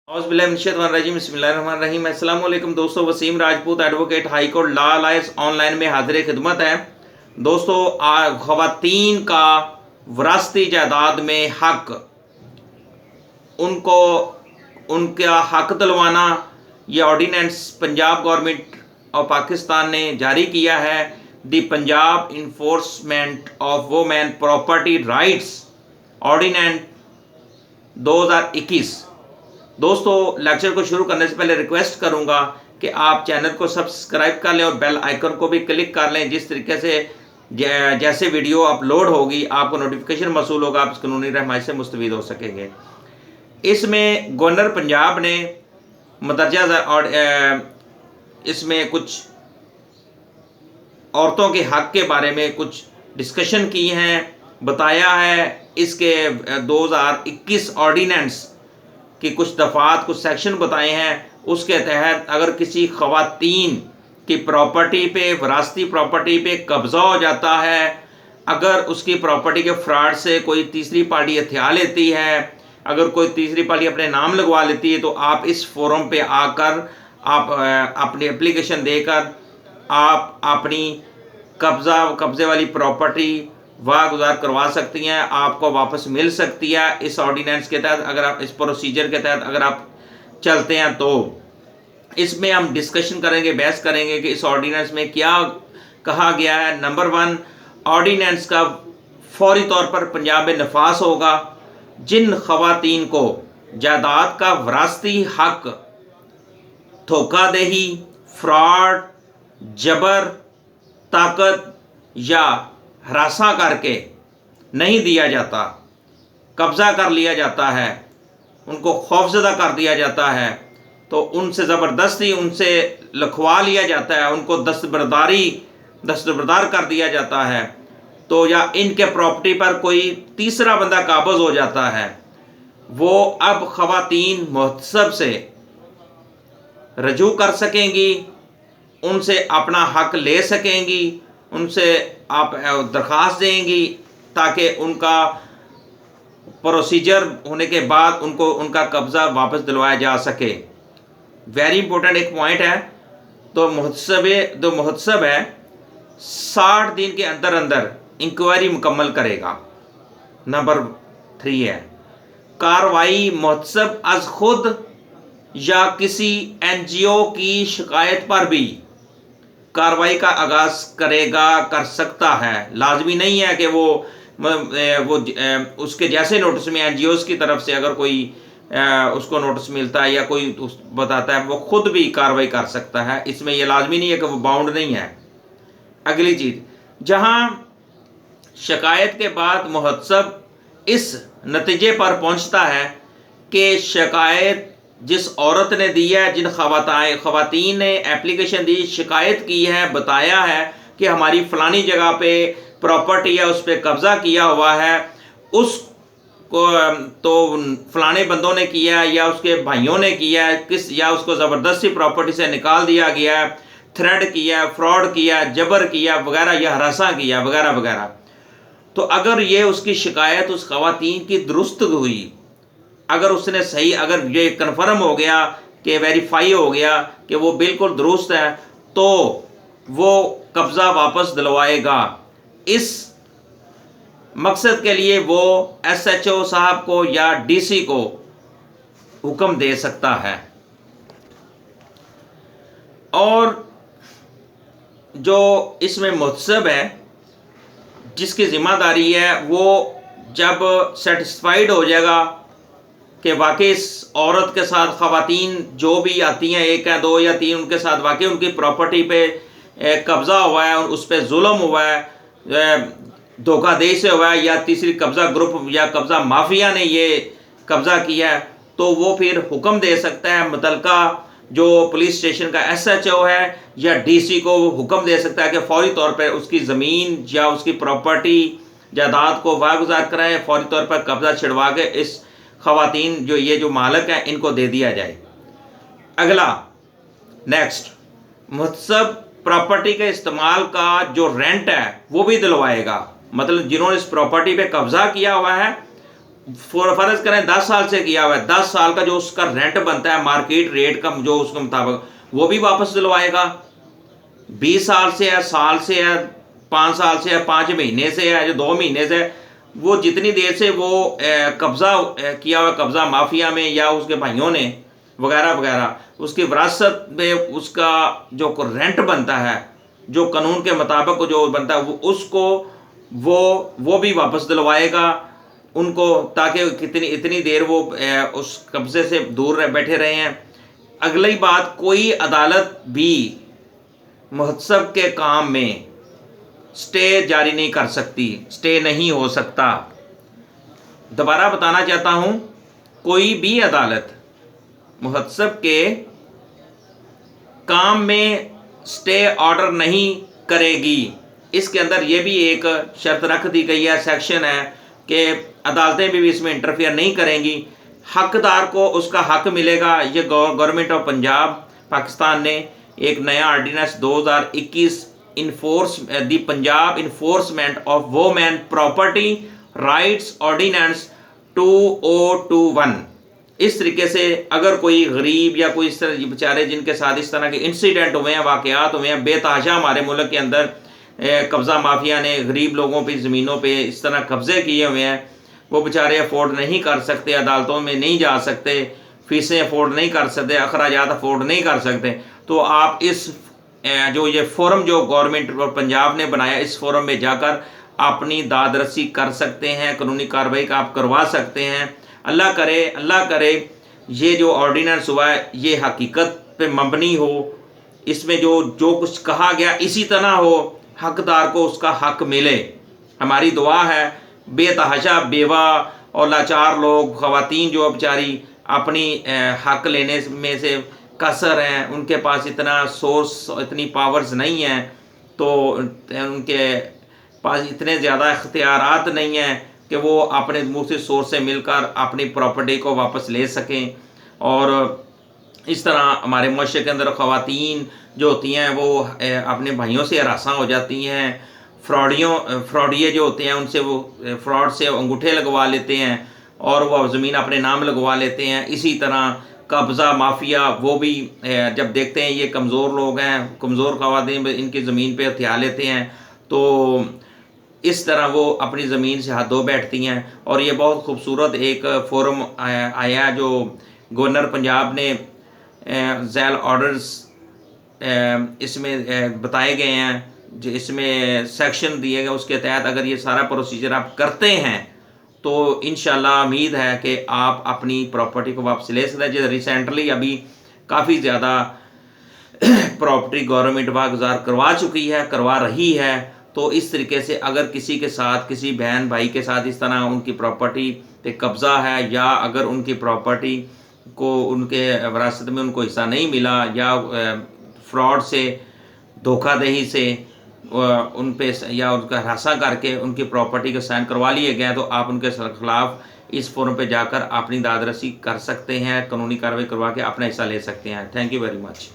बिस्मिल्लाहिर्रहमानिर्रहीम। अस्सलाम वालेकुम दोस्तों, Wasim Rajput advocate high court law lawyers online में हाजिर खिदमत है। दोस्तों, ख़वातीन का विरासती जायदाद में हक, उनको उनका हक दिलवाना, ये ऑर्डीनेंस पंजाब गवर्नमेंट और पाकिस्तान ने जारी किया है। The Punjab enforcement of women property rights ordinance 2021। दोस्तों, लेक्चर को शुरू करने से पहले रिक्वेस्ट करूंगा कि आप चैनल को सब्सक्राइब कर लें और बेल आइकन को भी क्लिक कर लें। जिस तरीके से जैसे वीडियो अपलोड होगी आपको नोटिफिकेशन मौसूल होगा, आप इस कानूनी रहनुमाई से मुस्तफीद हो सकेंगे। इसमें गवर्नर पंजाब ने मदरजा और इसमें कुछ औरतों के हक के बारे में कुछ डिस्कशन की हैं, बताया है। इसके 2021 ऑर्डीनेंस कि कुछ दफ़ात, कुछ सेक्शन बताए हैं। उसके तहत अगर किसी ख़वातीन की प्रॉपर्टी पे, विरासती प्रॉपर्टी पे कब्ज़ा हो जाता है, अगर उसकी प्रॉपर्टी के फ्रॉड से कोई तीसरी पार्टी हथिया लेती है, अगर कोई तीसरी पार्टी अपने नाम लगवा लेती है, तो आप इस फोरम पे आकर आप अपनी एप्लीकेशन देकर आप अपनी कब्ज़े वाली प्रॉपर्टी वागुजार करवा सकती हैं, आपको वापस मिल सकती है। इस ऑर्डिनेंस के तहत अगर आप इस प्रोसीजर के तहत अगर आप चलते हैं तो इसमें हम डिस्कशन करेंगे, बहस करेंगे कि इस ऑर्डिनेंस में क्या कहा गया है। नंबर 1, ऑर्डिनेंस का फौरी तौर पर पंजाब में नफाज होगा। जिन ख़वातीन को जायदाद का विरासती हक धोखाधही, फ्रॉड, जबर, ताकत या हरासा करके नहीं दिया जाता, कब्ज़ा कर लिया जाता है, उनको खौफजदा कर दिया जाता है, तो उनसे ज़बरदस्ती उनसे लिखवा लिया जाता है, उनको दस्तबरदार कर दिया जाता है, तो या इनके प्रॉपर्टी पर कोई तीसरा बंदा काबज़ हो जाता है, वो अब ख़वातीन मुहतसब से रजू कर सकेंगी, उनसे अपना हक ले सकेंगी, उनसे आप दरख्वास्त देंगी ताकि उनका प्रोसीजर होने के बाद उनको उनका कब्ज़ा वापस दिलवाया जा सके। वेरी इंपॉर्टेंट एक पॉइंट है। तो मुहतसब है 60 दिन के अंदर अंदर इंक्वायरी मुकम्मल करेगा। नंबर 3 है कार्रवाई मुहतसब अज खुद या किसी NGO की शिकायत पर भी कार्रवाई का आगाज़ कर सकता है। लाजमी नहीं है कि वो उसके जैसे नोटिस में NGOs की तरफ से अगर कोई उसको नोटिस मिलता है या कोई बताता है, वो खुद भी कार्रवाई कर सकता है। इसमें ये लाजमी नहीं है कि वो बाउंड नहीं है। अगली चीज़, जहाँ शिकायत के बाद मुहतसब इस नतीजे पर पहुँचता है कि शिकायत जिस औरत ने दी है, जिन ख़वातीन ने एप्लीकेशन दी, शिकायत की है, बताया है कि हमारी फ़लानी जगह पे प्रॉपर्टी है, उस पर कब्ज़ा किया हुआ है, उसको तो फ़लाने बंदों ने किया है या उसके भाइयों ने किया है, या उसको ज़बरदस्ती प्रॉपर्टी से निकाल दिया गया है, थ्रेड किया, फ्रॉड किया, जबर किया वगैरह, या हरासा किया वगैरह वगैरह। तो अगर ये उसकी शिकायत उस ख़वातीन की दुरुस्त हुई, अगर उसने सही, अगर ये कन्फर्म हो गया कि वेरीफाई हो गया कि वो बिल्कुल दुरुस्त है, तो वो कब्ज़ा वापस दिलवाएगा। इस मकसद के लिए वो SHO साहब को या DC को हुक्म दे सकता है। और जो इसमें मुहतसब है, जिसकी ज़िम्मेदारी है, वो जब सेटिस्फाइड हो जाएगा कि वाकई इस औरत के साथ ख़वातीन जो भी आती हैं, 1 या 2 या 3, उनके साथ वाकई उनकी प्रॉपर्टी पे कब्ज़ा हुआ है, उस पर जुल्म हुआ है, धोखाधड़ी से हुआ है, या तीसरी कब्ज़ा ग्रुप या कब्ज़ा माफिया ने ये कब्ज़ा किया है, तो वो फिर हुक्म दे सकता है। मुतलका जो पुलिस स्टेशन का SHO है या DC को हुक्म दे सकता है कि फौरी तौर पर उसकी ज़मीन या उसकी प्रॉपर्टी जायदाद को वागुजार कराएँ, फौरी तौर पर कब्ज़ा छिड़वा के इस ख़वातीन जो मालिक हैं इनको दे दिया जाए। अगला, नेक्स्ट, मुहतसब प्रॉपर्टी के इस्तेमाल का जो रेंट है वो भी दिलवाएगा। मतलब जिन्होंने इस प्रॉपर्टी पे कब्ज़ा किया हुआ है फर्ज करें 10 साल से किया हुआ है, 10 साल का जो उसका रेंट बनता है मार्केट रेट का जो उसके मुताबिक, वो भी वापस दिलवाएगा। 20 साल से है, साल से है, 5 साल से है, 5 महीने से है, जो 2 महीने से है, वो जितनी देर से वो कब्जा किया हुआ कब्जा माफिया में या उसके भाइयों ने वगैरह वगैरह, उसकी विरासत में उसका जो रेंट बनता है, जो कानून के मुताबिक जो बनता है, वो उसको वो भी वापस दिलवाएगा उनको, ताकि कितनी इतनी देर वो उस कब्जे से दूर बैठे रहे हैं। अगली बात, कोई अदालत भी महोत्सव के काम में स्टे जारी नहीं कर सकती, स्टे नहीं हो सकता। दोबारा बताना चाहता हूं, कोई भी अदालत महोत्सव के काम में स्टे ऑर्डर नहीं करेगी। इसके अंदर ये भी एक शर्त रख दी गई है, सेक्शन है कि अदालतें भी इसमें इंटरफेयर नहीं करेंगी, हकदार को उसका हक मिलेगा। ये गवर्नमेंट ऑफ पंजाब पाकिस्तान ने एक नया ordinance 2021 enforce the Punjab enforcement of women property rights ordinance 2021, इस तरीके से अगर कोई गरीब या कोई इस तरह बेचारे जिनके साथ इस तरह के इंसिडेंट हुए हैं, वाकयात हुए हैं, बेतहाशा हमारे मुल्क के अंदर कब्ज़ा माफिया ने गरीब लोगों पे ज़मीनों पे इस तरह कब्ज़े किए हुए हैं, वो बेचारे अफोर्ड नहीं कर सकते, अदालतों में नहीं जा सकते, फीसें अफोर्ड नहीं कर सकते, अखराजात अफोर्ड नहीं कर सकते, तो आप इस जो ये फोरम जो गवर्नमेंट और पंजाब ने बनाया, इस फोरम में जाकर अपनी दाद रसी कर सकते हैं, कानूनी कार्रवाई का आप करवा सकते हैं। अल्लाह करे ये जो ऑर्डिनेंस हुआ है ये हकीकत पे मबनी हो, इसमें जो कुछ कहा गया इसी तरह हो, हकदार को उसका हक मिले। हमारी दुआ है बेतहाशा बेवा और लाचार लोग, ख़वातीन जो बेचारी अपनी हक लेने में से कसर हैं, उनके पास इतना सोर्स, इतनी पावर्स नहीं हैं, तो उनके पास इतने ज़्यादा इख्तियारात नहीं हैं कि वो अपने दूसरे सोर्स से मिलकर अपनी प्रॉपर्टी को वापस ले सकें। और इस तरह हमारे मुआशरे के अंदर ख़वातीन जो होती हैं वो अपने भाइयों से हरासा हो जाती हैं, फ्रॉडिये जो होते हैं उनसे वो फ्रॉड से अंगूठे लगवा लेते हैं और वो ज़मीन अपने नाम लगवा लेते हैं। इसी तरह कब्ज़ा माफिया वो भी जब देखते हैं ये कमज़ोर लोग हैं, कमज़ोर ख़वातीन इनकी ज़मीन पे हथिया लेते हैं, तो इस तरह वो अपनी ज़मीन से हाथ धो बैठती हैं। और ये बहुत खूबसूरत एक फोरम आया जो गवर्नर पंजाब ने ज़ैल ऑर्डर्स इसमें बताए गए हैं, जो इसमें सेक्शन दिए गए, उसके तहत अगर ये सारा प्रोसीजर आप करते हैं तो इंशाल्लाह उम्मीद है कि आप अपनी प्रॉपर्टी को वापस ले सकते हैं। जैसे रिसेंटली अभी काफ़ी ज़्यादा प्रॉपर्टी गवर्नमेंट वागुज़ार करवा चुकी है, करवा रही है। तो इस तरीके से अगर किसी के साथ, किसी बहन भाई के साथ इस तरह उनकी प्रॉपर्टी पे कब्ज़ा है, या अगर उनकी प्रॉपर्टी को उनके विरासत में उनको हिस्सा नहीं मिला, या फ्रॉड से, धोखाधड़ी से उन पे या उनका हरासा करके उनकी प्रॉपर्टी को साइन करवा लिए गए, तो आप उनके खिलाफ इस फोरम पे जाकर अपनी दाद रसी कर सकते हैं, कानूनी कार्रवाई करवा के अपना हिस्सा ले सकते हैं। Thank you very much.